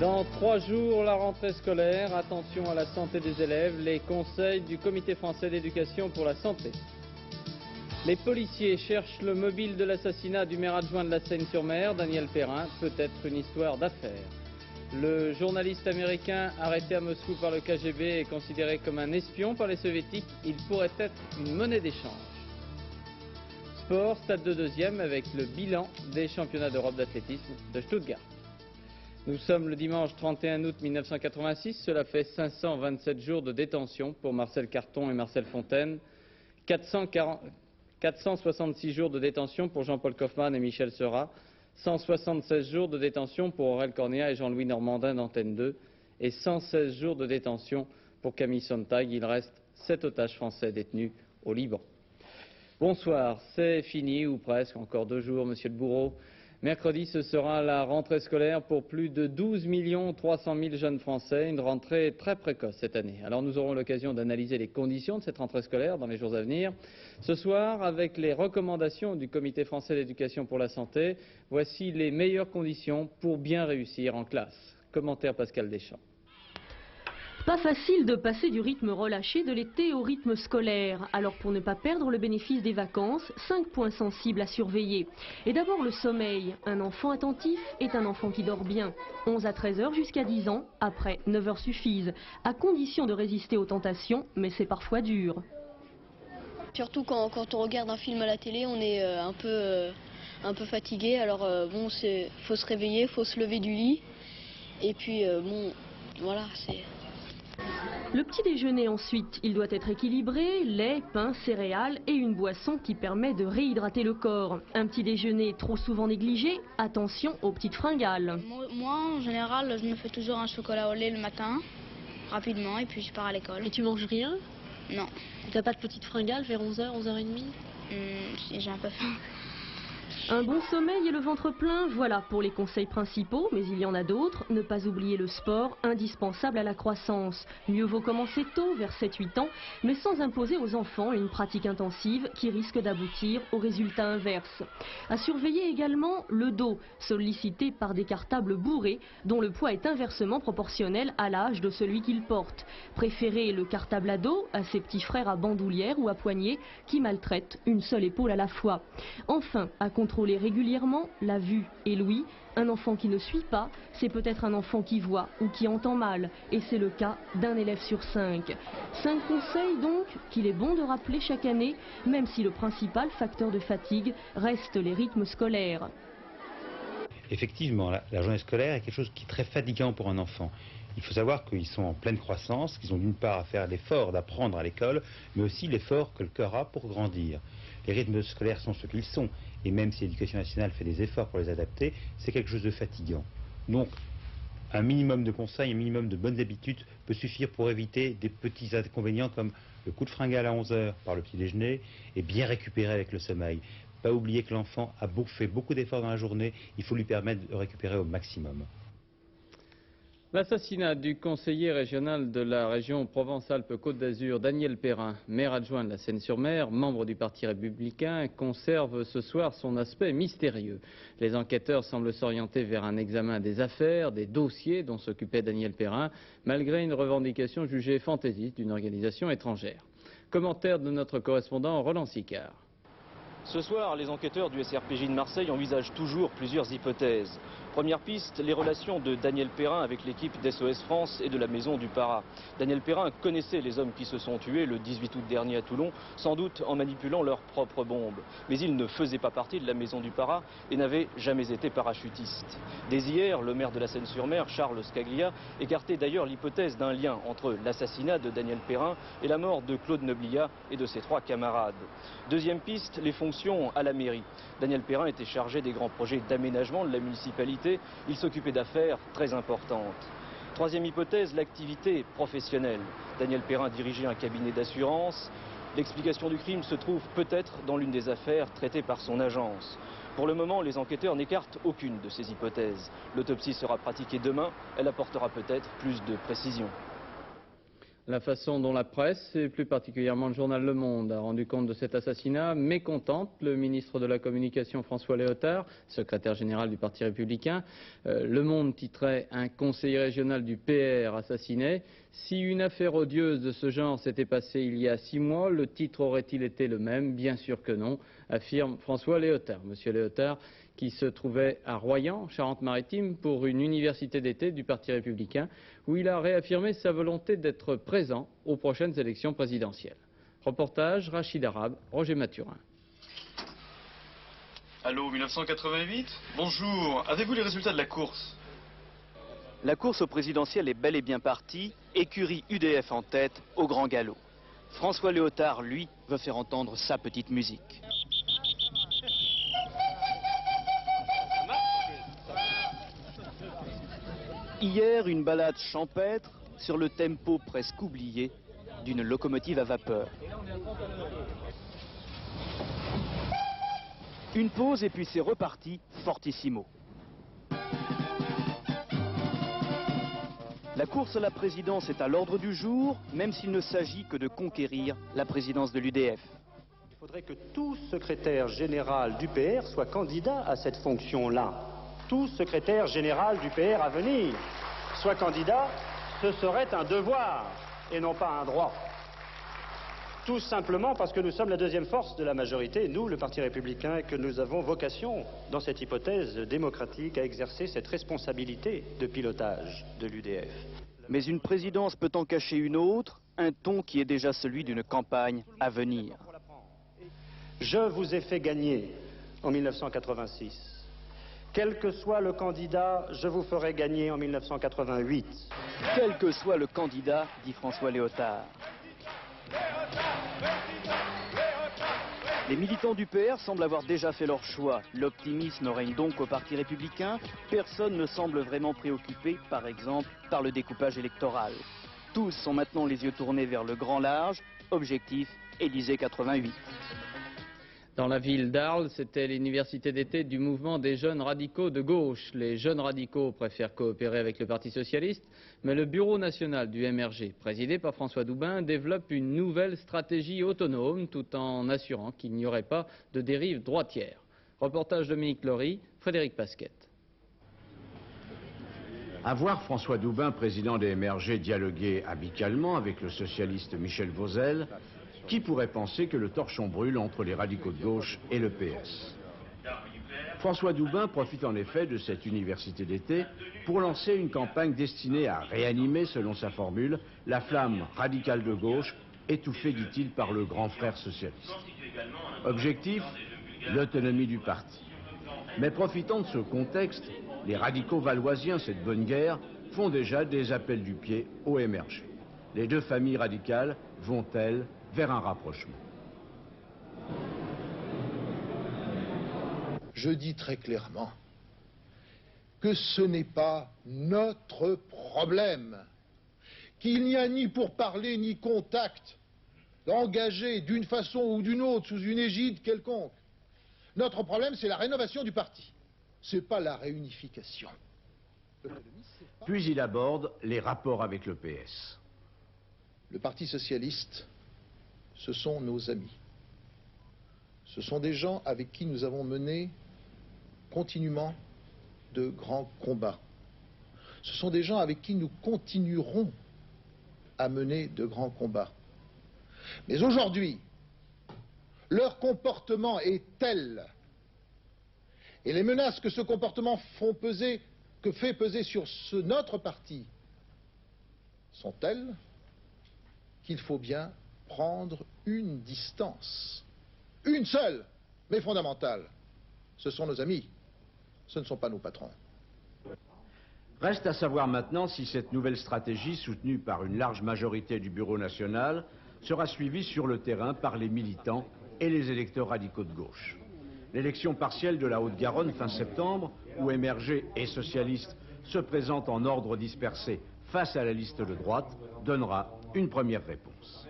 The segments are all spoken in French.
Dans 3 jours, la rentrée scolaire. Attention à la santé des élèves. Les conseils du Comité français d'éducation pour la santé. Les policiers cherchent le mobile de l'assassinat du maire adjoint de la Seine-sur-Mer, Daniel Perrin. Peut-être une histoire d'affaires. Le journaliste américain arrêté à Moscou par le KGB est considéré comme un espion par les soviétiques. Il pourrait être une monnaie d'échange. Sport, stade de deuxième avec le bilan des championnats d'Europe d'athlétisme de Stuttgart. Nous sommes le dimanche 31 août 1986, cela fait 527 jours de détention pour Marcel Carton et Marcel Fontaine, 466 jours de détention pour Jean-Paul Kaufmann et Michel Seurat, 176 jours de détention pour Aurel Cornéa et Jean-Louis Normandin d'Antenne 2 et 116 jours de détention pour Camille Sontag. Il reste 7 otages français détenus au Liban. Bonsoir, c'est fini ou presque, encore 2 jours, monsieur le bourreau. Mercredi, ce sera la rentrée scolaire pour plus de 12 300 000 jeunes Français, une rentrée très précoce cette année. Alors nous aurons l'occasion d'analyser les conditions de cette rentrée scolaire dans les jours à venir. Ce soir, avec les recommandations du Comité français d'éducation pour la santé, voici les meilleures conditions pour bien réussir en classe. Commentaire Pascal Deschamps. Pas facile de passer du rythme relâché de l'été au rythme scolaire. Alors pour ne pas perdre le bénéfice des vacances, 5 points sensibles à surveiller. Et d'abord le sommeil. Un enfant attentif est un enfant qui dort bien. 11 à 13 heures jusqu'à 10 ans, après 9 heures suffisent. À condition de résister aux tentations, mais c'est parfois dur. Surtout quand on regarde un film à la télé, on est un peu fatigué. Alors bon, faut se réveiller, faut se lever du lit. Et puis bon, voilà, c'est... Le petit déjeuner ensuite, il doit être équilibré, lait, pain, céréales et une boisson qui permet de réhydrater le corps. Un petit déjeuner trop souvent négligé, attention aux petites fringales. Moi en général, je me fais toujours un chocolat au lait le matin, rapidement, et puis je pars à l'école. Et tu manges rien? Non. Tu n'as pas de petite fringale vers 11h, 11h30? Si, j'ai un peu faim. Un bon sommeil et le ventre plein, voilà pour les conseils principaux, mais il y en a d'autres. Ne pas oublier le sport, indispensable à la croissance. Mieux vaut commencer tôt, vers 7-8 ans, mais sans imposer aux enfants une pratique intensive qui risque d'aboutir au résultat inverse. À surveiller également le dos, sollicité par des cartables bourrés, dont le poids est inversement proportionnel à l'âge de celui qu'il porte. Préférez le cartable à dos à ses petits frères à bandoulière ou à poignet qui maltraitent une seule épaule à la fois. Enfin, à contrôler régulièrement la vue et l'ouïe. Un enfant qui ne suit pas, c'est peut-être un enfant qui voit ou qui entend mal. Et c'est le cas d'un élève sur 5. 5 conseils donc qu'il est bon de rappeler chaque année, même si le principal facteur de fatigue reste les rythmes scolaires. Effectivement, la journée scolaire est quelque chose qui est très fatigant pour un enfant. Il faut savoir qu'ils sont en pleine croissance, qu'ils ont d'une part à faire l'effort d'apprendre à l'école, mais aussi l'effort que le cœur a pour grandir. Les rythmes scolaires sont ce qu'ils sont, et même si l'éducation nationale fait des efforts pour les adapter, c'est quelque chose de fatigant. Donc, un minimum de conseils, un minimum de bonnes habitudes peut suffire pour éviter des petits inconvénients comme le coup de fringale à 11 heures par le petit déjeuner et bien récupérer avec le sommeil. Pas oublier que l'enfant a fait beaucoup d'efforts dans la journée, il faut lui permettre de récupérer au maximum. L'assassinat du conseiller régional de la région Provence-Alpes-Côte d'Azur, Daniel Perrin, maire adjoint de la Seine-sur-Mer, membre du Parti républicain, conserve ce soir son aspect mystérieux. Les enquêteurs semblent s'orienter vers un examen des affaires, des dossiers dont s'occupait Daniel Perrin, malgré une revendication jugée fantaisiste d'une organisation étrangère. Commentaire de notre correspondant Roland Sicard. Ce soir, les enquêteurs du SRPJ de Marseille envisagent toujours plusieurs hypothèses. Première piste, les relations de Daniel Perrin avec l'équipe d'SOS France et de la Maison du Para. Daniel Perrin connaissait les hommes qui se sont tués le 18 août dernier à Toulon, sans doute en manipulant leurs propres bombes. Mais il ne faisait pas partie de la Maison du Para et n'avait jamais été parachutiste. Dès hier, le maire de la Seine-sur-Mer, Charles Scaglia, écartait d'ailleurs l'hypothèse d'un lien entre l'assassinat de Daniel Perrin et la mort de Claude Noblia et de ses 3 camarades. Deuxième piste, les fonctions à la mairie. Daniel Perrin était chargé des grands projets d'aménagement de la municipalité. Il s'occupait d'affaires très importantes. Troisième hypothèse, l'activité professionnelle. Daniel Perrin dirigeait un cabinet d'assurance. L'explication du crime se trouve peut-être dans l'une des affaires traitées par son agence. Pour le moment, les enquêteurs n'écartent aucune de ces hypothèses. L'autopsie sera pratiquée demain. Elle apportera peut-être plus de précision. La façon dont la presse, et plus particulièrement le journal Le Monde, a rendu compte de cet assassinat mécontente le ministre de la Communication François Léotard, secrétaire général du Parti républicain. Le Monde titrait « Un conseiller régional du PR assassiné ». Si une affaire odieuse de ce genre s'était passée il y a 6 mois, le titre aurait-il été le même? Bien sûr que non, affirme François Léotard. Monsieur Léotard, qui se trouvait à Royan, Charente-Maritime, pour une université d'été du Parti républicain, où il a réaffirmé sa volonté d'être présent aux prochaines élections présidentielles. Reportage Rachid Arabe, Roger Mathurin. Allô, 1988 ? Bonjour, avez-vous les résultats de la course ? La course au présidentiel est bel et bien partie, écurie UDF en tête, au grand galop. François Léotard, lui, veut faire entendre sa petite musique. Hier, une balade champêtre sur le tempo presque oublié d'une locomotive à vapeur. Une pause et puis c'est reparti, fortissimo. La course à la présidence est à l'ordre du jour, même s'il ne s'agit que de conquérir la présidence de l'UDF. Il faudrait que tout secrétaire général du PR soit candidat à cette fonction-là. Tout secrétaire général du PR à venir soit candidat, ce serait un devoir et non pas un droit. Tout simplement parce que nous sommes la deuxième force de la majorité, nous, le Parti républicain, et que nous avons vocation, dans cette hypothèse démocratique, à exercer cette responsabilité de pilotage de l'UDF. Mais une présidence peut en cacher une autre, un ton qui est déjà celui d'une campagne à venir. Je vous ai fait gagner en 1986. Quel que soit le candidat, je vous ferai gagner en 1988. Quel que soit le candidat, dit François Léotard. Les militants du PR semblent avoir déjà fait leur choix. L'optimisme règne donc au Parti républicain. Personne ne semble vraiment préoccupé, par exemple, par le découpage électoral. Tous sont maintenant les yeux tournés vers le grand large. Objectif, Élysée 88. Dans la ville d'Arles, c'était l'université d'été du mouvement des jeunes radicaux de gauche. Les jeunes radicaux préfèrent coopérer avec le Parti socialiste, mais le bureau national du MRG, présidé par François Doubin, développe une nouvelle stratégie autonome tout en assurant qu'il n'y aurait pas de dérive droitière. Reportage Dominique Lory, Frédéric Pasquette. À voir François Doubin, président des MRG, dialoguer amicalement avec le socialiste Michel Vauzel, qui pourrait penser que le torchon brûle entre les radicaux de gauche et le PS? François Doubin profite en effet de cette université d'été pour lancer une campagne destinée à réanimer, selon sa formule, la flamme radicale de gauche, étouffée, dit-il, par le grand frère socialiste. Objectif, l'autonomie du parti. Mais profitant de ce contexte, les radicaux valoisiens, cette bonne guerre, font déjà des appels du pied au MRG. Les deux familles radicales vont-elles vers un rapprochement? Je dis très clairement que ce n'est pas notre problème, qu'il n'y a ni pourparlers ni contact engagé d'une façon ou d'une autre sous une égide quelconque. Notre problème, c'est la rénovation du parti, ce n'est pas la réunification. Puis il aborde les rapports avec le PS. Le Parti socialiste, ce sont nos amis. Ce sont des gens avec qui nous avons mené continuellement de grands combats. Ce sont des gens avec qui nous continuerons à mener de grands combats. Mais aujourd'hui, leur comportement est tel, et les menaces que ce comportement fait peser sur notre parti sont telles qu'il faut bien prendre une distance. Une seule, mais fondamentale. Ce sont nos amis, ce ne sont pas nos patrons. Reste à savoir maintenant si cette nouvelle stratégie, soutenue par une large majorité du Bureau national, sera suivie sur le terrain par les militants et les électeurs radicaux de gauche. L'élection partielle de la Haute-Garonne fin septembre, où MRG et socialistes se présentent en ordre dispersé face à la liste de droite, donnera une première réponse.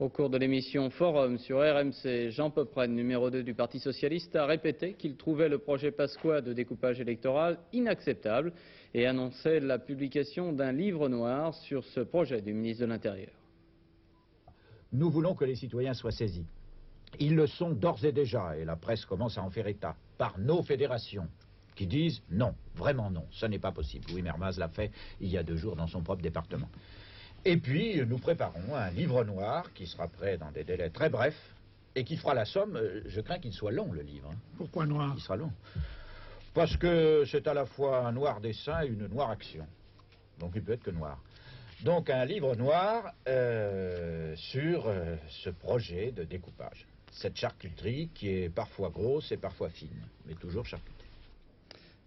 Au cours de l'émission Forum sur RMC, Jean Popren, numéro 2 du Parti Socialiste, a répété qu'il trouvait le projet Pasqua de découpage électoral inacceptable et annonçait la publication d'un livre noir sur ce projet du ministre de l'Intérieur. Nous voulons que les citoyens soient saisis. Ils le sont d'ores et déjà, et la presse commence à en faire état, par nos fédérations, qui disent non, vraiment non, ce n'est pas possible. Louis Mermaz l'a fait il y a 2 jours dans son propre département. Et puis, nous préparons un livre noir qui sera prêt dans des délais très brefs et qui fera la somme. Je crains qu'il soit long, le livre. Pourquoi noir? Il sera long. Parce que c'est à la fois un noir dessin et une noire action. Donc il peut être que noir. Donc un livre noir sur ce projet de découpage. Cette charcuterie qui est parfois grosse et parfois fine, mais toujours charcuterie.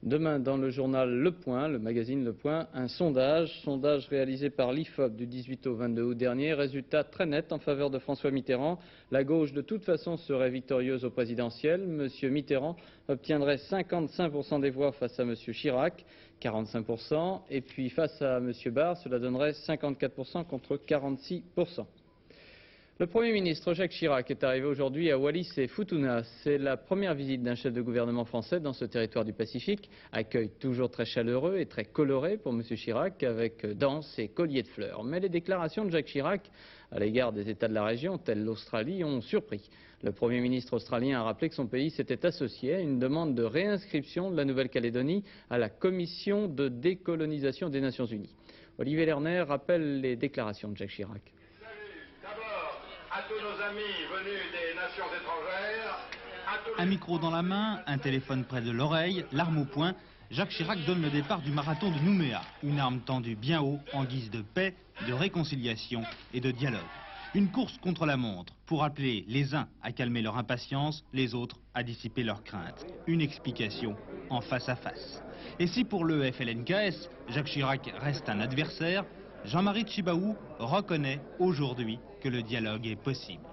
Demain, dans le journal Le Point, le magazine Le Point, un sondage réalisé par l'IFOP du 18 au 22 août dernier. Résultat très net en faveur de François Mitterrand. La gauche, de toute façon, serait victorieuse au présidentiel. Monsieur Mitterrand obtiendrait 55% des voix face à Monsieur Chirac, 45%. Et puis face à Monsieur Barre, cela donnerait 54% contre 46%. Le Premier ministre Jacques Chirac est arrivé aujourd'hui à Wallis et Futuna. C'est la première visite d'un chef de gouvernement français dans ce territoire du Pacifique. Accueil toujours très chaleureux et très coloré pour M. Chirac, avec danse et colliers de fleurs. Mais les déclarations de Jacques Chirac à l'égard des États de la région, tels l'Australie, ont surpris. Le Premier ministre australien a rappelé que son pays s'était associé à une demande de réinscription de la Nouvelle-Calédonie à la Commission de décolonisation des Nations Unies. Olivier Lerner rappelle les déclarations de Jacques Chirac. À tous nos amis venus des nations étrangères. Un micro dans la main, un téléphone près de l'oreille, l'arme au poing, Jacques Chirac donne le départ du marathon de Nouméa. Une arme tendue bien haut en guise de paix, de réconciliation et de dialogue. Une course contre la montre pour appeler les uns à calmer leur impatience, les autres à dissiper leurs craintes. Une explication en face à face. Et si pour le FLNKS, Jacques Chirac reste un adversaire, Jean-Marie Tjibaou reconnaît aujourd'hui que le dialogue est possible.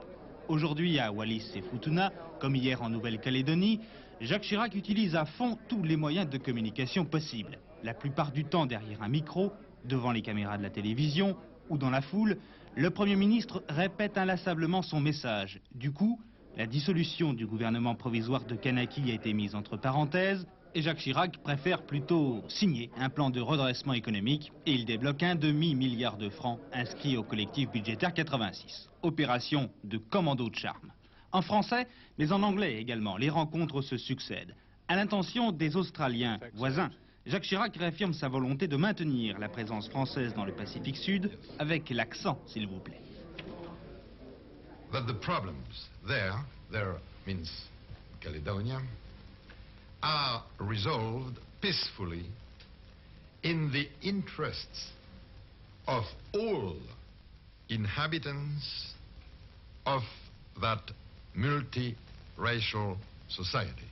Aujourd'hui à Wallis et Futuna, comme hier en Nouvelle-Calédonie, Jacques Chirac utilise à fond tous les moyens de communication possibles. La plupart du temps derrière un micro, devant les caméras de la télévision ou dans la foule, le Premier ministre répète inlassablement son message. Du coup, la dissolution du gouvernement provisoire de Kanaki a été mise entre parenthèses. Et Jacques Chirac préfère plutôt signer un plan de redressement économique et il débloque un demi-milliard de francs inscrits au collectif budgétaire 86. Opération de commando de charme. En français, mais en anglais également, les rencontres se succèdent. À l'intention des Australiens voisins, Jacques Chirac réaffirme sa volonté de maintenir la présence française dans le Pacifique Sud, avec l'accent, s'il vous plaît. That the problems there means Caledonia, are resolved peacefully in the interests of all inhabitants of that multiracial society.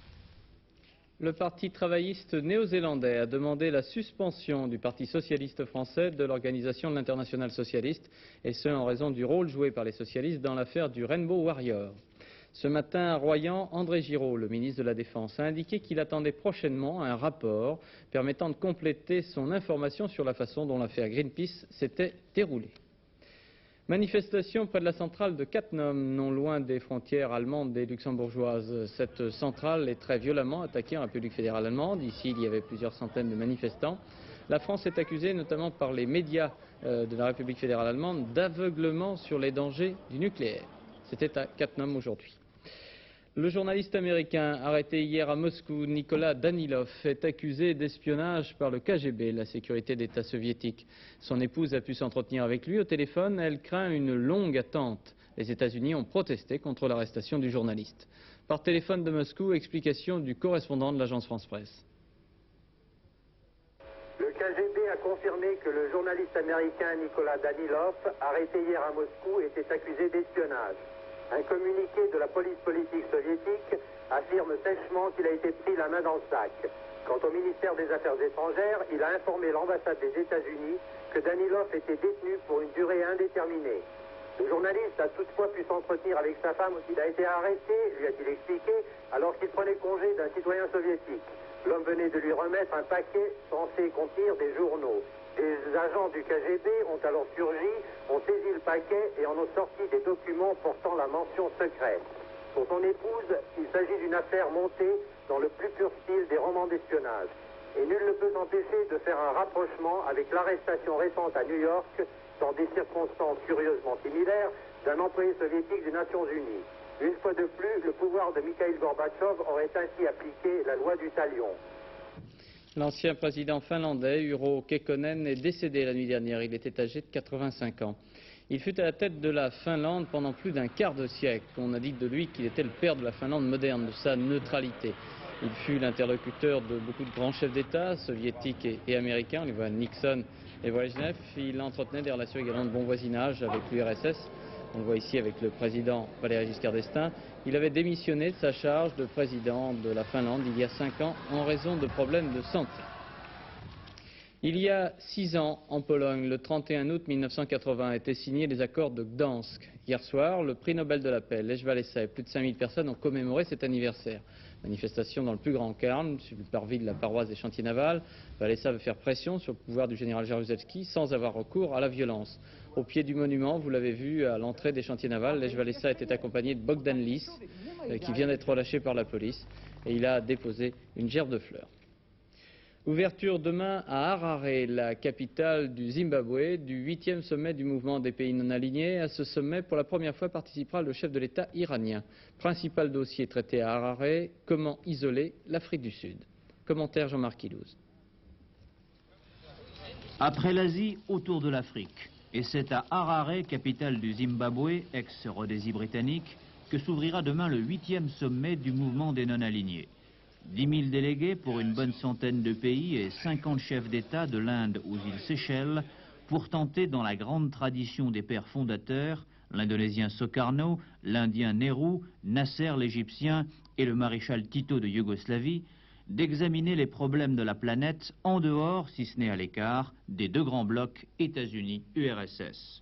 Le Parti travailliste néo-zélandais a demandé la suspension du Parti socialiste français de l'Organisation de l'Internationale socialiste, et ce en raison du rôle joué par les socialistes dans l'affaire du Rainbow Warrior. Ce matin, à Royan, André Giraud, le ministre de la Défense, a indiqué qu'il attendait prochainement un rapport permettant de compléter son information sur la façon dont l'affaire Greenpeace s'était déroulée. Manifestation près de la centrale de Cattenom, non loin des frontières allemandes et luxembourgeoises. Cette centrale est très violemment attaquée en République fédérale allemande. Ici, il y avait plusieurs centaines de manifestants. La France est accusée, notamment par les médias de la République fédérale allemande, d'aveuglement sur les dangers du nucléaire. C'était à Cattenom aujourd'hui. Le journaliste américain arrêté hier à Moscou, Nicolas Danilov, est accusé d'espionnage par le KGB, la sécurité d'État soviétique. Son épouse a pu s'entretenir avec lui au téléphone. Elle craint une longue attente. Les États-Unis ont protesté contre l'arrestation du journaliste. Par téléphone de Moscou, explication du correspondant de l'agence France-Presse. Le KGB a confirmé que le journaliste américain Nicolas Danilov, arrêté hier à Moscou, était accusé d'espionnage. Un communiqué de la police politique soviétique affirme sèchement qu'il a été pris la main dans le sac. Quant au ministère des Affaires étrangères, il a informé l'ambassade des États-Unis que Danilov était détenu pour une durée indéterminée. Le journaliste a toutefois pu s'entretenir avec sa femme. Il a été arrêté, lui a-t-il expliqué, alors qu'il prenait congé d'un citoyen soviétique. L'homme venait de lui remettre un paquet censé contenir des journaux. Des agents du KGB ont alors surgi, ont saisi le paquet et en ont sorti des documents portant la mention secrète. Pour son épouse, il s'agit d'une affaire montée dans le plus pur style des romans d'espionnage. Et nul ne peut s'empêcher de faire un rapprochement avec l'arrestation récente à New York, dans des circonstances curieusement similaires, d'un employé soviétique des Nations Unies. Une fois de plus, le pouvoir de Mikhail Gorbatchev aurait ainsi appliqué la loi du talion. L'ancien président finlandais, Urho Kekkonen, est décédé la nuit dernière. Il était âgé de 85 ans. Il fut à la tête de la Finlande pendant plus d'un quart de siècle. On a dit de lui qu'il était le père de la Finlande moderne, de sa neutralité. Il fut l'interlocuteur de beaucoup de grands chefs d'État, soviétiques et américains. On y voit Nixon et Brezhnev. Il entretenait des relations également de bon voisinage avec l'URSS. On le voit ici avec le président Valéry Giscard d'Estaing. Il avait démissionné de sa charge de président de la Finlande il y a 5 ans en raison de problèmes de santé. Il y a 6 ans, en Pologne, le 31 août 1980, étaient signés les accords de Gdansk. Hier soir, le prix Nobel de la paix, Lech Walesa, et plus de 5000 personnes ont commémoré cet anniversaire. Manifestation dans le plus grand calme, sur le parvis de la paroisse des chantiers navals. Walesa veut faire pression sur le pouvoir du général Jaruzelski sans avoir recours à la violence. Au pied du monument, vous l'avez vu, à l'entrée des chantiers navals, Lech Walesa était accompagné de Bogdan Lis, qui vient d'être relâché par la police, et il a déposé une gerbe de fleurs. Ouverture demain à Harare, la capitale du Zimbabwe, du 8e sommet du mouvement des pays non alignés. À ce sommet, pour la première fois, participera le chef de l'État iranien. Principal dossier traité à Harare, comment isoler l'Afrique du Sud. Commentaire Jean-Marc Ilouz. Après l'Asie, autour de l'Afrique. Et c'est à Harare, capitale du Zimbabwe, ex-Rhodésie britannique, que s'ouvrira demain le 8e sommet du mouvement des non-alignés. 10 000 délégués pour une bonne centaine de pays et 50 chefs d'État de l'Inde aux îles Seychelles pour tenter, dans la grande tradition des pères fondateurs, l'Indonésien Soekarno, l'Indien Nehru, Nasser l'Égyptien et le maréchal Tito de Yougoslavie, d'examiner les problèmes de la planète en dehors, si ce n'est à l'écart, des deux grands blocs États-Unis-URSS.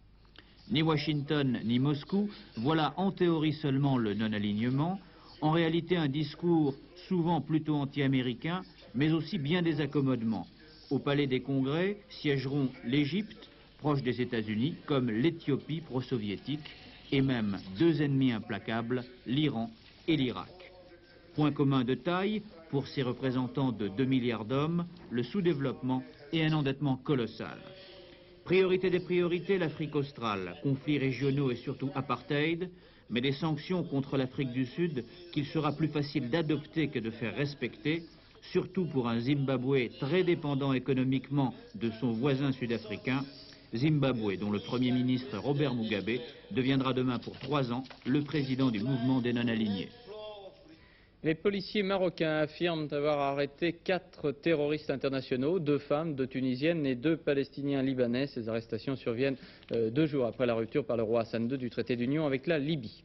Ni Washington ni Moscou, voilà en théorie seulement le non-alignement, en réalité un discours souvent plutôt anti-américain, mais aussi bien des accommodements. Au Palais des Congrès siégeront l'Égypte, proche des États-Unis, comme l'Éthiopie pro-soviétique, et même deux ennemis implacables, l'Iran et l'Irak. Point commun de taille, pour ces représentants de 2 milliards d'hommes, le sous-développement et un endettement colossal. Priorité des priorités, l'Afrique australe, conflits régionaux et surtout apartheid, mais des sanctions contre l'Afrique du Sud qu'il sera plus facile d'adopter que de faire respecter, surtout pour un Zimbabwe très dépendant économiquement de son voisin sud-africain, Zimbabwe dont le Premier ministre Robert Mugabe deviendra demain pour 3 ans le président du mouvement des non-alignés. Les policiers marocains affirment avoir arrêté 4 terroristes internationaux, 2 femmes, 2 tunisiennes et 2 palestiniens libanais. Ces arrestations surviennent 2 jours après la rupture par le roi Hassan II du traité d'union avec la Libye.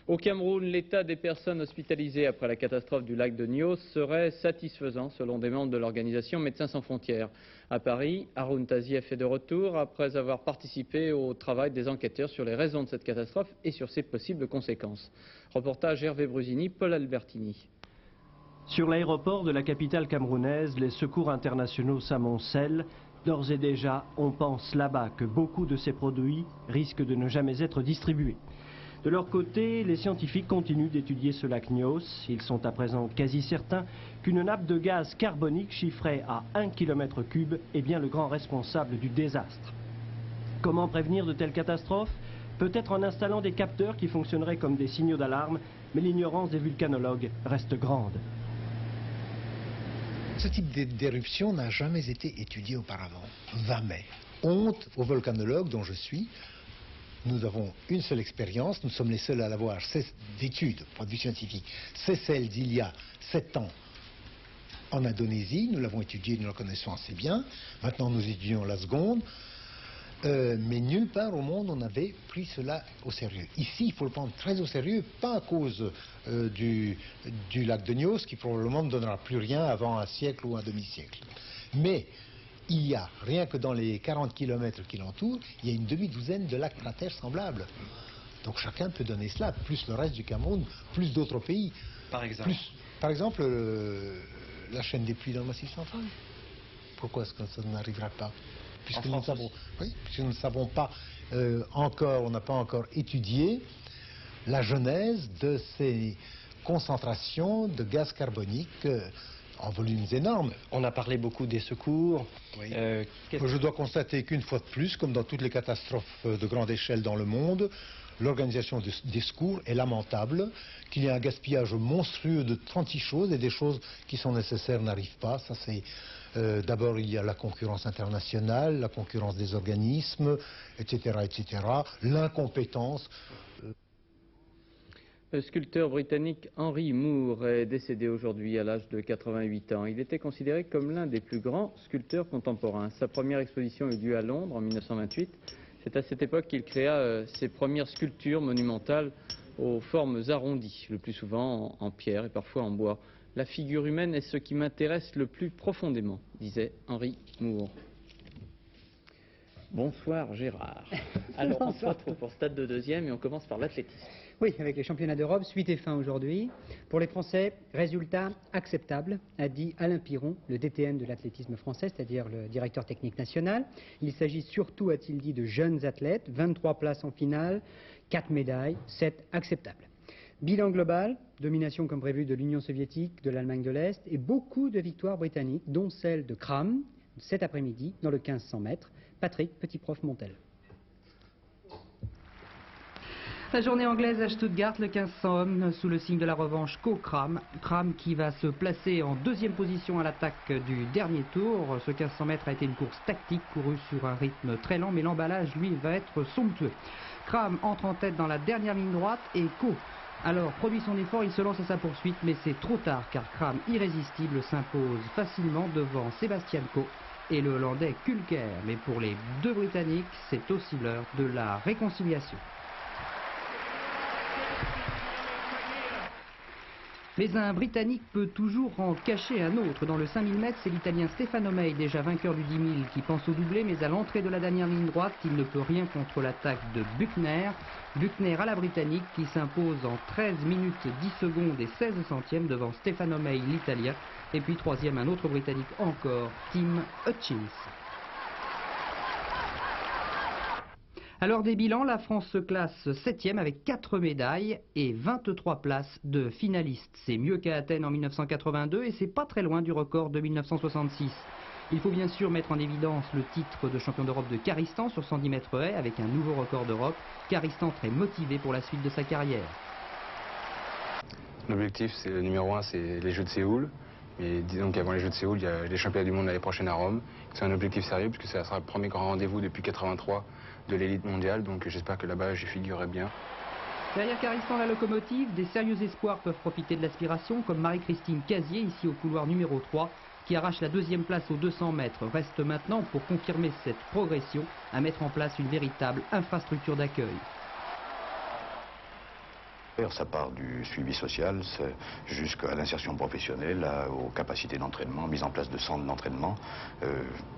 Au Cameroun, l'état des personnes hospitalisées après la catastrophe du lac de Nyos serait satisfaisant selon des membres de l'organisation Médecins sans frontières. À Paris, Haroun Tazieff est de retour après avoir participé au travail des enquêteurs sur les raisons de cette catastrophe et sur ses possibles conséquences. Reportage Hervé Brusini, Paul Albertini. Sur l'aéroport de la capitale camerounaise, les secours internationaux s'amoncellent. D'ores et déjà, on pense là-bas que beaucoup de ces produits risquent de ne jamais être distribués. De leur côté, les scientifiques continuent d'étudier ce lac Nyos. Ils sont à présent quasi certains qu'une nappe de gaz carbonique chiffrée à 1 km3 est bien le grand responsable du désastre. Comment prévenir de telles catastrophes? Peut-être en installant des capteurs qui fonctionneraient comme des signaux d'alarme, mais l'ignorance des vulcanologues reste grande. Ce type d'éruption n'a jamais été étudié auparavant. Jamais. Honte aux volcanologues dont je suis. Nous avons une seule expérience, nous sommes les seuls à l'avoir d'études, point de vue scientifique. C'est celle d'il y a 7 ans en Indonésie, nous l'avons étudiée, nous la connaissons assez bien. Maintenant nous étudions la seconde, mais nulle part au monde on avait pris cela au sérieux. Ici il faut le prendre très au sérieux, pas à cause du lac de Nyos qui probablement ne donnera plus rien avant un siècle ou un demi-siècle. Mais il y a, rien que dans les 40 km qui l'entourent, il y a une demi-douzaine de lacs cratères semblables. Donc chacun peut donner cela, plus le reste du Cameroun, plus d'autres pays. Par exemple Par exemple, la chaîne des pluies dans le Massif central. Pourquoi est-ce que ça n'arriverait pas? puisque nous ne savons pas encore, on n'a pas encore étudié la genèse de ces concentrations de gaz carbonique en volumes énormes. On a parlé beaucoup des secours. Oui. Je dois constater qu'une fois de plus, comme dans toutes les catastrophes de grande échelle dans le monde, l'organisation des secours est lamentable, qu'il y a un gaspillage monstrueux de 36 choses et des choses qui sont nécessaires n'arrivent pas. Ça, c'est d'abord il y a la concurrence internationale, la concurrence des organismes, etc., etc., l'incompétence. Le sculpteur britannique Henry Moore est décédé aujourd'hui à l'âge de 88 ans. Il était considéré comme l'un des plus grands sculpteurs contemporains. Sa première exposition eut lieu à Londres en 1928. C'est à cette époque qu'il créa ses premières sculptures monumentales aux formes arrondies, le plus souvent en pierre et parfois en bois. La figure humaine est ce qui m'intéresse le plus profondément, disait Henry Moore. Bonsoir Gérard. Alors on se retrouve pour Stade de deuxième et on commence par l'athlétisme. Oui, avec les championnats d'Europe, suite et fin aujourd'hui. Pour les Français, résultat acceptable, a dit Alain Piron, le DTN de l'athlétisme français, c'est-à-dire le directeur technique national. Il s'agit surtout, a-t-il dit, de jeunes athlètes, 23 places en finale, 4 médailles, 7 acceptables. Bilan global, domination comme prévu de l'Union soviétique, de l'Allemagne de l'Est et beaucoup de victoires britanniques, dont celle de Cram, cet après-midi, dans le 1500 mètres. Patrick, petit prof Montel. La journée anglaise à Stuttgart, le 1500 hommes, sous le signe de la revanche Co-Cram. Cram qui va se placer en deuxième position à l'attaque du dernier tour. Ce 1500 mètres a été une course tactique, courue sur un rythme très lent, mais l'emballage, lui, va être somptueux. Cram entre en tête dans la dernière ligne droite et Co. Alors, produit son effort, il se lance à sa poursuite, mais c'est trop tard, car Cram, irrésistible, s'impose facilement devant Sébastien Coe et le Hollandais Kulker. Mais pour les deux Britanniques, c'est aussi l'heure de la réconciliation. Mais un Britannique peut toujours en cacher un autre. Dans le 5000 mètres, c'est l'Italien Stefano Mei, déjà vainqueur du 10 000, qui pense au doublé, mais à l'entrée de la dernière ligne droite, il ne peut rien contre l'attaque de Buchner. Buchner à la Britannique, qui s'impose en 13 minutes 10 secondes et 16 centièmes devant Stefano Mei, l'Italien. Et puis troisième, un autre Britannique encore, Tim Hutchins. Alors des bilans, la France se classe 7e avec 4 médailles et 23 places de finalistes. C'est mieux qu'à Athènes en 1982 et c'est pas très loin du record de 1966. Il faut bien sûr mettre en évidence le titre de champion d'Europe de Karistan sur 110 mètres haies avec un nouveau record d'Europe. Karistan très motivé pour la suite de sa carrière. L'objectif, c'est le numéro 1, c'est les Jeux de Séoul. Et disons qu'avant les Jeux de Séoul, il y a les championnats du monde l'année prochaine à Rome. C'est un objectif sérieux puisque ça sera le premier grand rendez-vous depuis 83 de l'élite mondiale. Donc j'espère que là-bas, j'y figurerai bien. Derrière Karistan, la locomotive, des sérieux espoirs peuvent profiter de l'aspiration, comme Marie-Christine Casier, ici au couloir numéro 3, qui arrache la deuxième place aux 200 mètres. Reste maintenant, pour confirmer cette progression, à mettre en place une véritable infrastructure d'accueil. Ça part du suivi social jusqu'à l'insertion professionnelle, aux capacités d'entraînement, mise en place de centres d'entraînement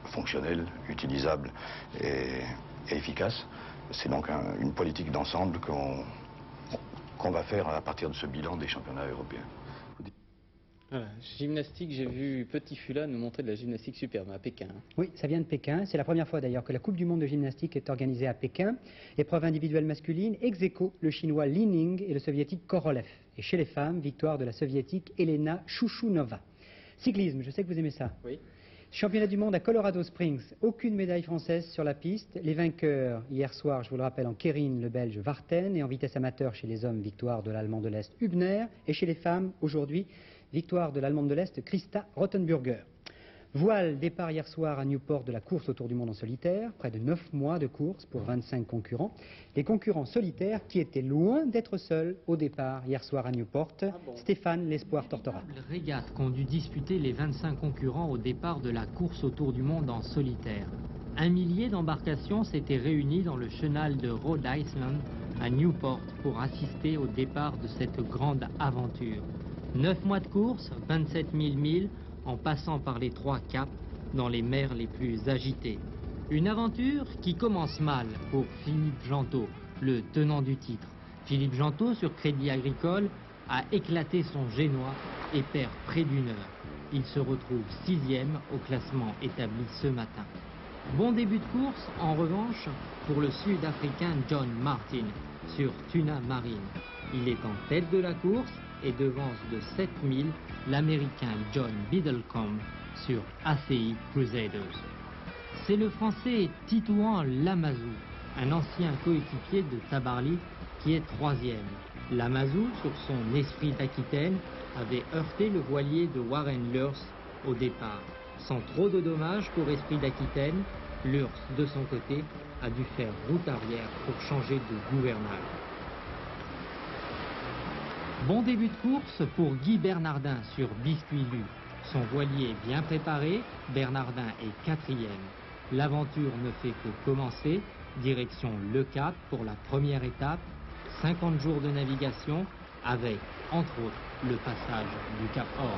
fonctionnels, utilisables et efficaces. C'est donc une politique d'ensemble qu'on va faire à partir de ce bilan des championnats européens. Voilà, gymnastique, j'ai vu Petit Fula nous montrer de la gymnastique superbe à Pékin. Oui, ça vient de Pékin. C'est la première fois d'ailleurs que la Coupe du Monde de gymnastique est organisée à Pékin. Épreuve individuelle masculine, ex aequo, le chinois Li Ning et le soviétique Korolev. Et chez les femmes, victoire de la soviétique Elena Chouchounova. Cyclisme, je sais que vous aimez ça. Oui. Championnat du monde à Colorado Springs, aucune médaille française sur la piste. Les vainqueurs, hier soir, je vous le rappelle, en kérine, le belge Varten, et en vitesse amateur chez les hommes, victoire de l'Allemand de l'Est Hübner, et chez les femmes, aujourd'hui, victoire de l'Allemande de l'Est, Christa Rottenburger. Voile, départ hier soir à Newport de la course autour du monde en solitaire, près de 9 mois de course pour 25 concurrents. Les concurrents solitaires qui étaient loin d'être seuls au départ hier soir à Newport. Stéphane L'Espoir Tortora. Régate qu'ont dû disputer les 25 concurrents au départ de la course autour du monde en solitaire. 1 millier d'embarcations s'étaient réunies dans le chenal de Rhode Island à Newport pour assister au départ de cette grande aventure. 9 mois de course, 27 000 milles, en passant par les 3 caps dans les mers les plus agitées. Une aventure qui commence mal pour Philippe Gentot, le tenant du titre. Philippe Gentot, sur Crédit Agricole, a éclaté son génois et perd près d'1 heure. Il se retrouve 6e au classement établi ce matin. Bon début de course, en revanche, pour le Sud-Africain John Martin sur Tuna Marine. Il est en tête de la course et devance de 7000 l'Américain John Biddlecombe sur ACI Crusaders. C'est le Français Titouan Lamazou, un ancien coéquipier de Tabarly, qui est troisième. Lamazou, sur son Esprit d'Aquitaine, avait heurté le voilier de Warren Luers au départ. Sans trop de dommages pour Esprit d'Aquitaine, Luers, de son côté, a dû faire route arrière pour changer de gouvernail. Bon début de course pour Guy Bernardin sur Biscuit Lu. Son voilier est bien préparé, Bernardin est quatrième. L'aventure ne fait que commencer, direction Le Cap pour la première étape, 50 jours de navigation avec, entre autres, le passage du Cap Horn.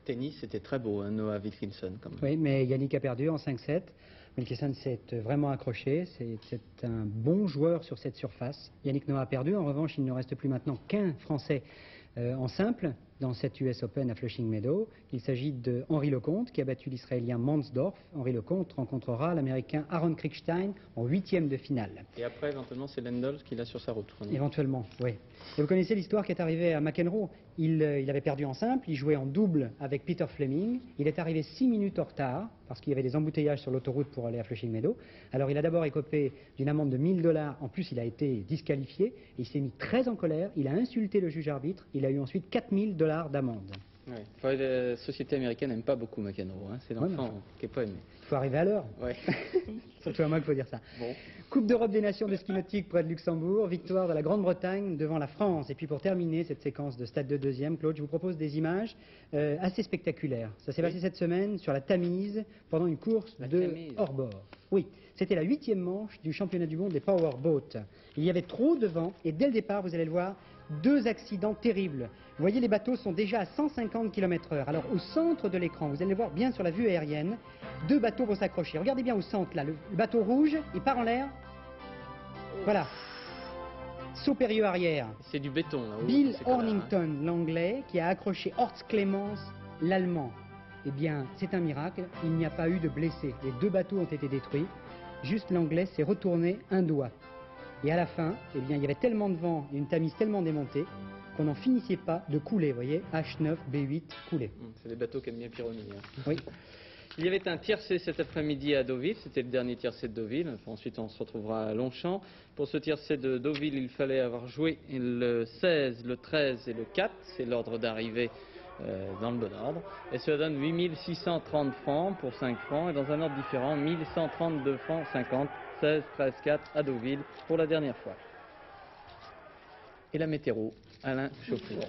Tennis, c'était très beau, hein, Noah Wilkinson quand même. Oui, mais Yannick a perdu en 5-7. Wilkinson s'est vraiment accroché, c'est un bon joueur sur cette surface. Yannick Noah a perdu, en revanche il ne reste plus maintenant qu'un Français en simple dans cette US Open à Flushing Meadow. Il s'agit de Henri Lecomte qui a battu l'Israélien Mansdorf. Henri Lecomte rencontrera l'Américain Aaron Kriegstein en 8e de finale. Et après, éventuellement, c'est Lendl qui l'a sur sa route. Éventuellement, oui. Et vous connaissez l'histoire qui est arrivée à McEnroe. Il avait perdu en simple, il jouait en double avec Peter Fleming. Il est arrivé 6 minutes en retard parce qu'il y avait des embouteillages sur l'autoroute pour aller à Flushing Meadow. Alors il a d'abord écopé d'une amende de $1000. En plus, il a été disqualifié. Et il s'est mis très en colère. Il a insulté le juge arbitre. Il a eu ensuite $4000 d'amende. Oui. Enfin, la société américaine n'aime pas beaucoup McEnroe. Hein. C'est l'enfant qui n'est pas aimé. Il faut arriver à l'heure. Ouais. Surtout à moi qu'il faut dire ça. Bon. Coupe d'Europe des Nations de ski nautique près de Luxembourg, victoire de la Grande-Bretagne devant la France. Et puis pour terminer cette séquence de stade de deuxième, Claude, je vous propose des images assez spectaculaires. Ça s'est passé cette semaine sur la Tamise pendant une course hors-bord. Oui, c'était la 8e manche du championnat du monde des powerboats. Il y avait trop de vent et dès le départ, vous allez le voir, 2 accidents terribles. Vous voyez, les bateaux sont déjà à 150 km/h. Alors au centre de l'écran, vous allez le voir bien sur la vue aérienne, 2 bateaux vont s'accrocher. Regardez bien au centre, là, le bateau rouge, il part en l'air. Voilà. Saut périlleux arrière. C'est du béton, là. Bill Ornington, l'anglais, qui a accroché Horst Clemens, l'allemand. Eh bien, c'est un miracle, il n'y a pas eu de blessés. Les 2 bateaux ont été détruits. Juste l'anglais s'est retourné un doigt. Et à la fin, eh bien, il y avait tellement de vent et une Tamise tellement démontée qu'on n'en finissait pas de couler, vous voyez, H9, B8, couler. C'est des bateaux qui aiment bien Pironi. Hein. Oui. Il y avait un tiercé cet après-midi à Deauville, c'était le dernier tiercé de Deauville. Enfin, ensuite, on se retrouvera à Longchamp. Pour ce tiercé de Deauville, il fallait avoir joué le 16, le 13 et le 4. C'est l'ordre d'arrivée dans le bon ordre. Et cela donne 8630 francs pour 5 francs. Et dans un ordre différent, 1132 francs 50, 16, 13, 4 à Deauville pour la dernière fois. Et la météo, Alain Chauffour.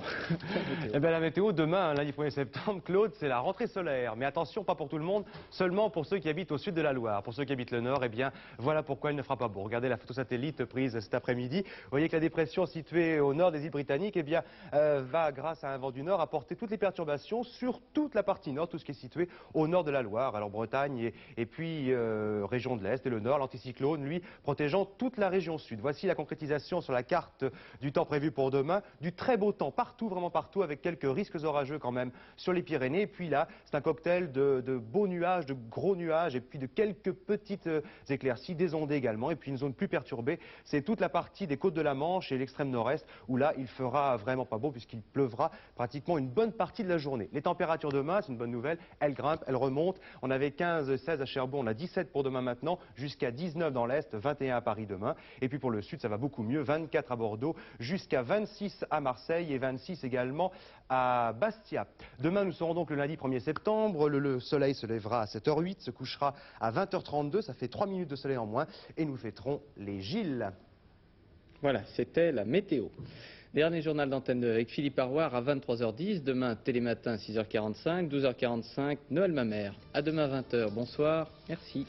Eh bien, la météo, demain, lundi 1er septembre, Claude, c'est la rentrée solaire. Mais attention, pas pour tout le monde, seulement pour ceux qui habitent au sud de la Loire. Pour ceux qui habitent le nord, eh bien, voilà pourquoi il ne fera pas beau. Regardez la photo satellite prise cet après-midi. Vous voyez que la dépression située au nord des îles Britanniques, eh bien, va, grâce à un vent du nord, apporter toutes les perturbations sur toute la partie nord, tout ce qui est situé au nord de la Loire. Alors, Bretagne et puis région de l'Est et le nord, l'anticyclone, lui, protégeant toute la région sud. Voici la concrétisation sur la carte du temps prévu pour demain. Du très beau temps partout, vraiment partout, avec quelques risques orageux quand même sur les Pyrénées. Et puis là, c'est un cocktail de beaux nuages, de gros nuages, et puis de quelques petites éclaircies, des ondées également. Et puis une zone plus perturbée, c'est toute la partie des côtes de la Manche et l'extrême nord-est, où là, il fera vraiment pas beau, puisqu'il pleuvra pratiquement une bonne partie de la journée. Les températures demain, c'est une bonne nouvelle, elles grimpent, elles remontent. On avait 15, 16 à Cherbourg, on a 17 pour demain maintenant, jusqu'à 19 dans l'Est, 21 à Paris demain. Et puis pour le sud, ça va beaucoup mieux, 24 à Bordeaux, jusqu'à 26 à Marseille et 26 également à Bastia. Demain, nous serons donc le lundi 1er septembre. Le soleil se lèvera à 7h08, se couchera à 20h32. Ça fait 3 minutes de soleil en moins. Et nous fêterons les Gilles. Voilà, c'était la météo. Dernier journal d'antenne avec Philippe Arroir à 23h10. Demain, Télématin, 6h45, 12h45, Noël ma mère. À demain, 20h. Bonsoir. Merci.